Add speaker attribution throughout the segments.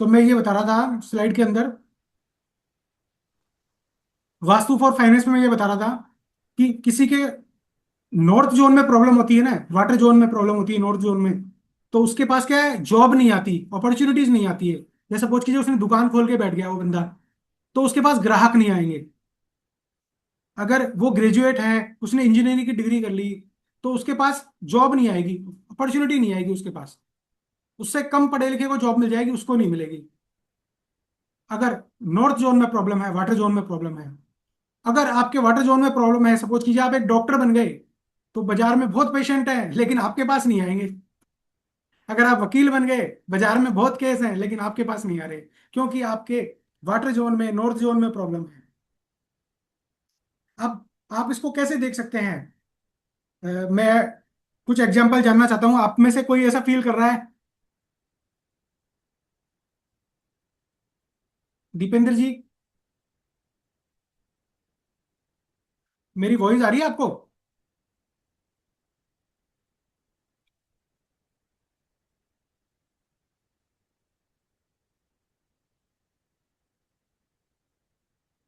Speaker 1: तो मैं ये बता रहा था स्लाइड के अंदर, वास्तु फॉर फाइनेंस में मैं ये बता रहा था कि किसी के नॉर्थ जोन में प्रॉब्लम होती है ना, वाटर जोन में प्रॉब्लम होती है नॉर्थ जोन में, तो उसके पास क्या है, जॉब नहीं आती, अपॉर्चुनिटीज नहीं आती है। जैसे सपोज कीजिए उसने दुकान खोल के बैठ गया वो बंदा, तो उसके पास ग्राहक नहीं आएंगे। अगर वो ग्रेजुएट है, उसने इंजीनियरिंग की डिग्री कर ली, तो उसके पास जॉब नहीं आएगी, अपॉर्चुनिटी नहीं आएगी उसके पास। उससे कम पढ़े लिखे को जॉब मिल जाएगी, उसको नहीं मिलेगी। अगर नॉर्थ जोन में प्रॉब्लम है, वाटर जोन में प्रॉब्लम है, अगर आपके वाटर जोन में प्रॉब्लम है, सपोज कीजिए आप एक डॉक्टर बन गए, तो बाजार में बहुत पेशेंट हैं लेकिन आपके पास नहीं आएंगे। अगर आप वकील बन गए, बाजार में बहुत केस हैं लेकिन आपके पास नहीं आ रहे, क्योंकि आपके वाटर जोन में, नॉर्थ जोन में प्रॉब्लम है। अब आप इसको कैसे देख सकते हैं? मैं कुछ एग्जांपल जानना चाहता हूं, आप में से कोई ऐसा फील कर रहा है? दीपेंद्र जी, मेरी वॉइस आ रही है आपको?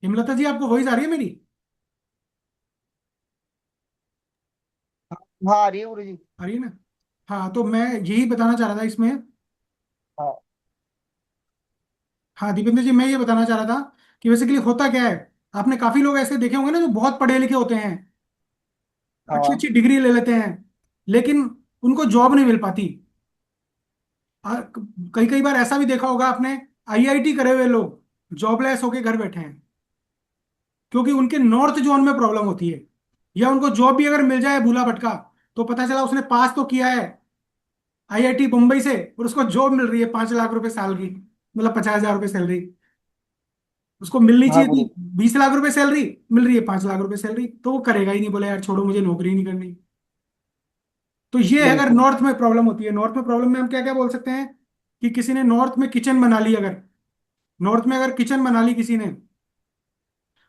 Speaker 1: हिमलता जी, आपको वॉइस आ रही है मेरी?
Speaker 2: हाँ आ रही है गुरु जी।
Speaker 1: आ रही है ना? हाँ, तो मैं यही बताना चाह रहा था इसमें।
Speaker 2: हाँ
Speaker 1: हाँ दीपेंद्र जी, मैं ये बताना चाह रहा था कि बेसिकली होता क्या है, आपने काफी लोग ऐसे देखे होंगे ना जो बहुत पढ़े लिखे होते हैं, अच्छी
Speaker 2: हाँ।
Speaker 1: अच्छी डिग्री ले लेते हैं, लेकिन उनको जॉब नहीं मिल पाती। कई कई बार ऐसा भी देखा होगा आपने, आईआईटी करे हुए लोग जॉबलेस होके घर बैठे हैं, क्योंकि उनके नॉर्थ जोन में प्रॉब्लम होती है। या उनको जॉब भी अगर मिल जाए भूला भटका, तो पता चला उसने पास तो किया है आईआईटी मुंबई से, और उसको जॉब मिल रही है 5 लाख रुपए साल की, मतलब 50,000 रुपए सैलरी। उसको मिलनी
Speaker 2: हाँ
Speaker 1: चाहिए थी
Speaker 2: गुरु।
Speaker 1: 20 लाख रुपए सैलरी, मिल रही है 5 लाख रुपए सैलरी, तो वो करेगा ही नहीं, बोले यार छोड़ो, मुझे नौकरी नहीं करनी। तो ये है, अगर
Speaker 2: बिल्कुल।
Speaker 1: नॉर्थ में प्रॉब्लम होती है, नॉर्थ में प्रॉब्लम में हम क्या क्या बोल सकते हैं, कि किसी ने नॉर्थ में किचन बना ली, अगर नॉर्थ में अगर किचन बना ली किसी ने,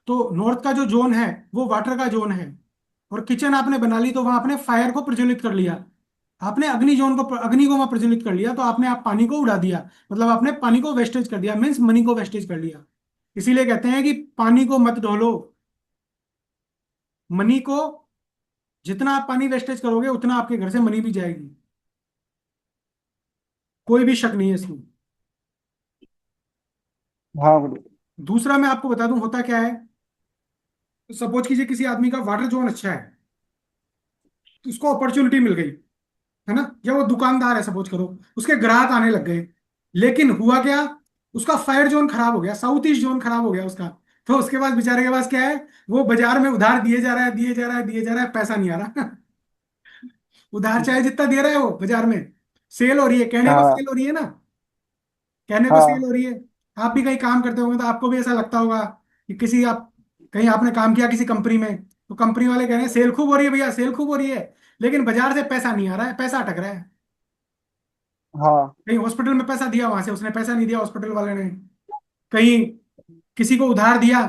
Speaker 1: तो नॉर्थ का जो जोन है वो वाटर का जोन है, और किचन आपने बना ली तो वहां आपने फायर को प्रज्वलित कर लिया, आपने अग्नि जोन को, अग्नि को वहां प्रज्वलित कर लिया, तो आपने आप पानी को उड़ा दिया, मतलब आपने पानी को वेस्टेज कर दिया, मीन्स मनी को वेस्टेज कर लिया। इसीलिए कहते हैं कि पानी को मत ढोलो, मनी को, जितना आप पानी वेस्टेज करोगे उतना आपके घर से मनी भी जाएगी। कोई भी शक नहीं है इसमें।
Speaker 2: हाँ गुरु।
Speaker 1: दूसरा मैं आपको बता दूं होता क्या है, सपोज कीजिए किसी आदमी का वाटर जोन अच्छा है, तो उसको अपॉर्चुनिटी मिल गई, है ना, या वो दुकानदार है सपोज करो, उसके ग्राहक आने लग गए, लेकिन हुआ क्या, उसका फायर जोन खराब हो गया, साउथ ईस्ट जोन खराब हो गया उसका। तो उसके पास, बेचारे के पास क्या है, वो बाजार में उधार दिए जा रहा है, दिए जा रहा है, दिए जा रहा है, पैसा नहीं आ रहा। उधार चाहे जितना दे रहा है वो बाजार में, सेल हो रही है, कहने को
Speaker 2: हाँ
Speaker 1: सेल हो रही है ना, कहने को सेल
Speaker 2: हाँ
Speaker 1: हो रही है। आप भी कहीं काम करते होंगे तो आपको भी ऐसा लगता होगा कि किसी, आप कहीं आपने काम किया किसी कंपनी में, तो कंपनी वाले कह रहे हैं सेल खूब हो रही है भैया, सेल खूब हो रही है, लेकिन बाजार से पैसा नहीं आ रहा है, पैसा अटक रहा है।
Speaker 2: हाँ
Speaker 1: कहीं हॉस्पिटल में पैसा दिया, वहां से उसने पैसा नहीं दिया हॉस्पिटल वाले ने, कहीं किसी को उधार दिया,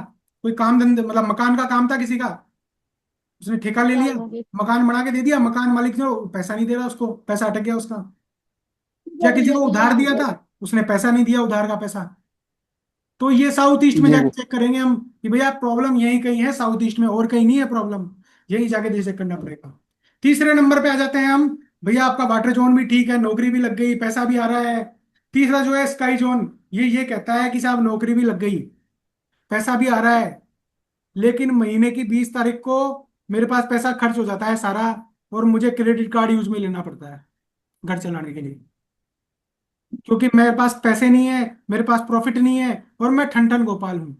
Speaker 1: कोई काम धंधे, मतलब मकान का काम था किसी का, उसने ठेका ले लिया, मकान बना के दे दिया, मकान मालिक जो पैसा नहीं दे रहा, उसको पैसा अटक गया उसका। या किसी को उधार दिया था, उसने पैसा नहीं दिया, उधार का पैसा। तो ये साउथ ईस्ट में
Speaker 2: जी
Speaker 1: जाके
Speaker 2: गुरु।
Speaker 1: चेक करेंगे हम कि भैया प्रॉब्लम यही कहीं है साउथ ईस्ट में, और कहीं नहीं है प्रॉब्लम, यही जाके चेक करना पड़ेगा। तीसरे नंबर पे आ जाते हैं हम, भैया आपका वाटर जोन भी ठीक है, नौकरी भी लग गई, पैसा भी आ रहा है। तीसरा जो है स्काई जोन, ये कहता है कि साहब नौकरी भी लग गई, पैसा भी आ रहा है, लेकिन महीने की 20 तारीख को मेरे पास पैसा खर्च हो जाता है सारा, और मुझे क्रेडिट कार्ड यूज में लेना पड़ता है घर चलाने के लिए, क्योंकि मेरे पास पैसे नहीं है, मेरे पास प्रॉफिट नहीं है, और मैं ठन ठन गोपाल हूँ।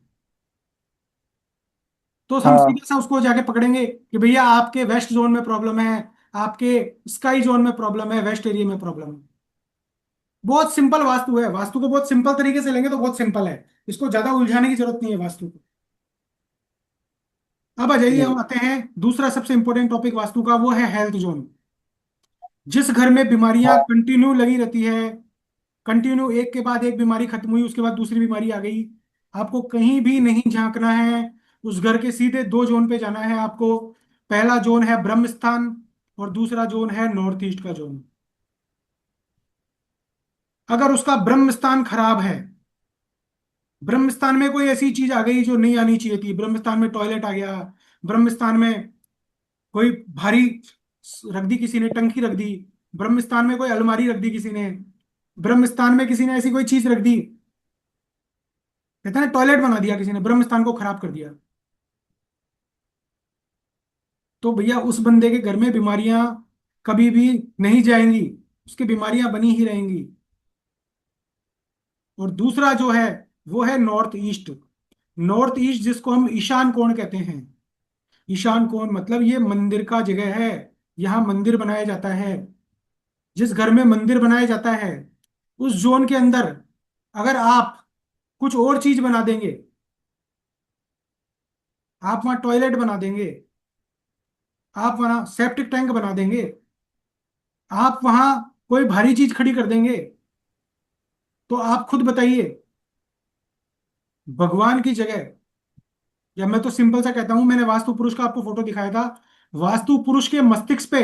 Speaker 1: तो हम
Speaker 2: हाँ
Speaker 1: सीधा सा उसको जाके पकड़ेंगे कि भैया आपके वेस्ट जोन में प्रॉब्लम है, आपके स्काई जोन में प्रॉब्लम है, वेस्ट एरिया में प्रॉब्लम है। बहुत सिंपल वास्तु है, वास्तु को बहुत सिंपल तरीके से लेंगे तो बहुत सिंपल है, इसको ज्यादा उलझाने की जरूरत नहीं है वास्तु को। अब आ जाइए, हम
Speaker 2: जी।
Speaker 1: आते हैं दूसरा सबसे इंपॉर्टेंट टॉपिक वास्तु का, वो है हेल्थ जोन। जिस घर में बीमारियां
Speaker 2: हाँ
Speaker 1: कंटिन्यू लगी रहती है, कंटिन्यू एक के बाद एक बीमारी खत्म हुई उसके बाद दूसरी बीमारी आ गई, आपको कहीं भी नहीं झांकना है, उस घर के सीधे दो जोन पे जाना है आपको। पहला जोन है ब्रह्म स्थान, और दूसरा जोन है नॉर्थ ईस्ट का जोन। अगर उसका ब्रह्म स्थान खराब है, ब्रह्म स्थान में कोई ऐसी चीज आ गई जो नहीं आनी चाहिए थी, ब्रह्म स्थान में टॉयलेट आ गया, ब्रह्म स्थान में कोई भारी रख दी किसी ने, टंकी रख दी, ब्रह्म स्थान में कोई अलमारी रख दी किसी ने, ब्रह्म स्थान में किसी ने ऐसी कोई चीज रख दी, कहते हैं टॉयलेट बना दिया किसी ने, ब्रह्म स्थान को खराब कर दिया, तो भैया उस बंदे के घर में बीमारियां कभी भी नहीं जाएंगी, उसकी बीमारियां बनी ही रहेंगी। और दूसरा जो है वो है नॉर्थ ईस्ट। नॉर्थ ईस्ट जिसको हम ईशान कोण कहते हैं। ईशान कोण मतलब ये मंदिर का जगह है, यहाँ मंदिर बनाया जाता है। जिस घर में मंदिर बनाया जाता है उस जोन के अंदर अगर आप कुछ और चीज बना देंगे, आप वहां टॉयलेट बना देंगे, आप वहां सेप्टिक टैंक बना देंगे, आप वहां कोई भारी चीज खड़ी कर देंगे, तो आप खुद बताइए, भगवान की जगह, या मैं तो सिंपल सा कहता हूं, मैंने वास्तु पुरुष का आपको फोटो दिखाया था, वास्तु पुरुष के मस्तिष्क पे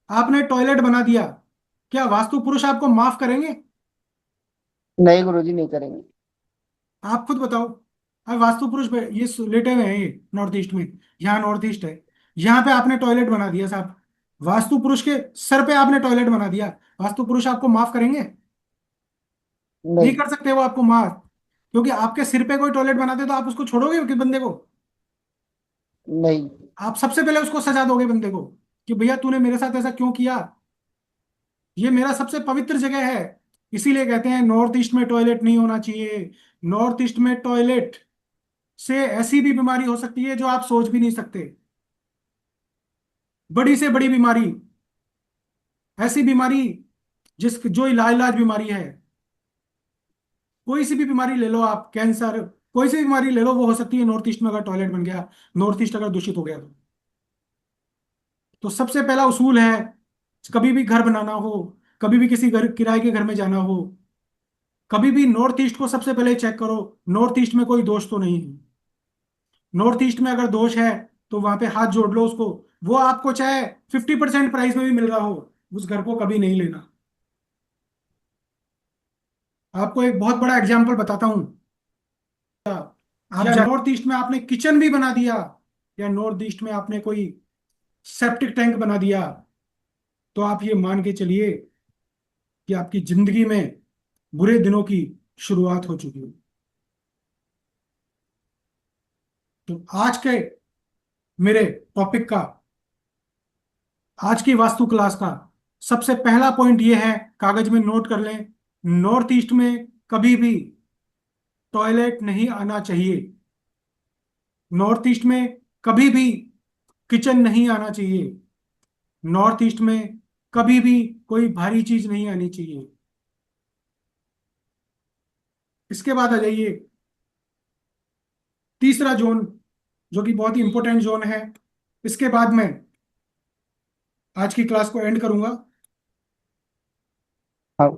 Speaker 1: आपने टॉयलेट बना दिया, क्या वास्तु पुरुष आपको माफ करेंगे?
Speaker 2: नहीं गुरुजी, नहीं करेंगे।
Speaker 1: आप खुद बताओ। अब वास्तु पुरुष ये लेटे हुए हैं, ये नॉर्थ ईस्ट में, यहाँ नॉर्थ ईस्ट है, यहाँ पे आपने टॉयलेट बना दिया साहब, वास्तु पुरुष के सर पे आपने टॉयलेट बना दिया, वास्तु पुरुष आपको माफ करेंगे? नहीं
Speaker 2: नहीं।
Speaker 1: कर सकते वो आपको माफ, क्योंकि आपके सिर पे कोई टॉयलेट बनाते तो आप उसको छोड़ोगे किस बंदे को?
Speaker 2: नहीं।
Speaker 1: आप सबसे पहले उसको सजा दोगे बंदे को, कि भैया तूने मेरे साथ ऐसा क्यों किया, ये मेरा सबसे पवित्र जगह है। इसीलिए कहते हैं नॉर्थ ईस्ट में टॉयलेट नहीं होना चाहिए। नॉर्थ ईस्ट में टॉयलेट से ऐसी भी बीमारी हो सकती है जो आप सोच भी नहीं सकते, बड़ी से बड़ी बीमारी, ऐसी बीमारी जो इलाज बीमारी है, कोई सी भी बीमारी ले लो आप, कैंसर, कोई सी भी बीमारी ले लो, वो हो सकती है नॉर्थ ईस्ट में अगर टॉयलेट बन गया, नॉर्थ ईस्ट अगर दूषित हो गया तो सबसे पहला उसूल है, कभी भी घर बनाना हो, कभी भी किसी घर किराए के घर में जाना हो, कभी भी नॉर्थ ईस्ट को सबसे पहले चेक करो, नॉर्थ ईस्ट में कोई दोष तो नहीं है। नॉर्थ ईस्ट में अगर दोष है तो वहां पे हाथ जोड़ लो उसको, वो आपको चाहे 50% प्राइस में भी मिल रहा हो, उस घर को कभी नहीं लेना। आपको एक बहुत बड़ा एग्जाम्पल बताता हूँ। आप नॉर्थ ईस्ट में आपने किचन भी बना दिया, या नॉर्थ ईस्ट में आपने कोई सेप्टिक टैंक बना दिया, तो आप ये मान के चलिए कि आपकी जिंदगी में बुरे दिनों की शुरुआत हो चुकी है। तो आज के मेरे टॉपिक का, आज की वास्तु क्लास का सबसे पहला पॉइंट ये है, कागज में नोट कर लें, नॉर्थ ईस्ट में कभी भी टॉयलेट नहीं आना चाहिए। नॉर्थ ईस्ट में कभी भी किचन नहीं आना चाहिए। नॉर्थ ईस्ट में कभी भी कोई भारी चीज नहीं आनी चाहिए। इसके बाद आ जाइए तीसरा जोन, जो कि बहुत ही इंपॉर्टेंट जोन है। इसके बाद मैं आज की क्लास को एंड करूंगा।
Speaker 2: हाँ।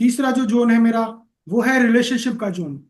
Speaker 1: तीसरा जो जोन है मेरा, वो है रिलेशनशिप का जोन।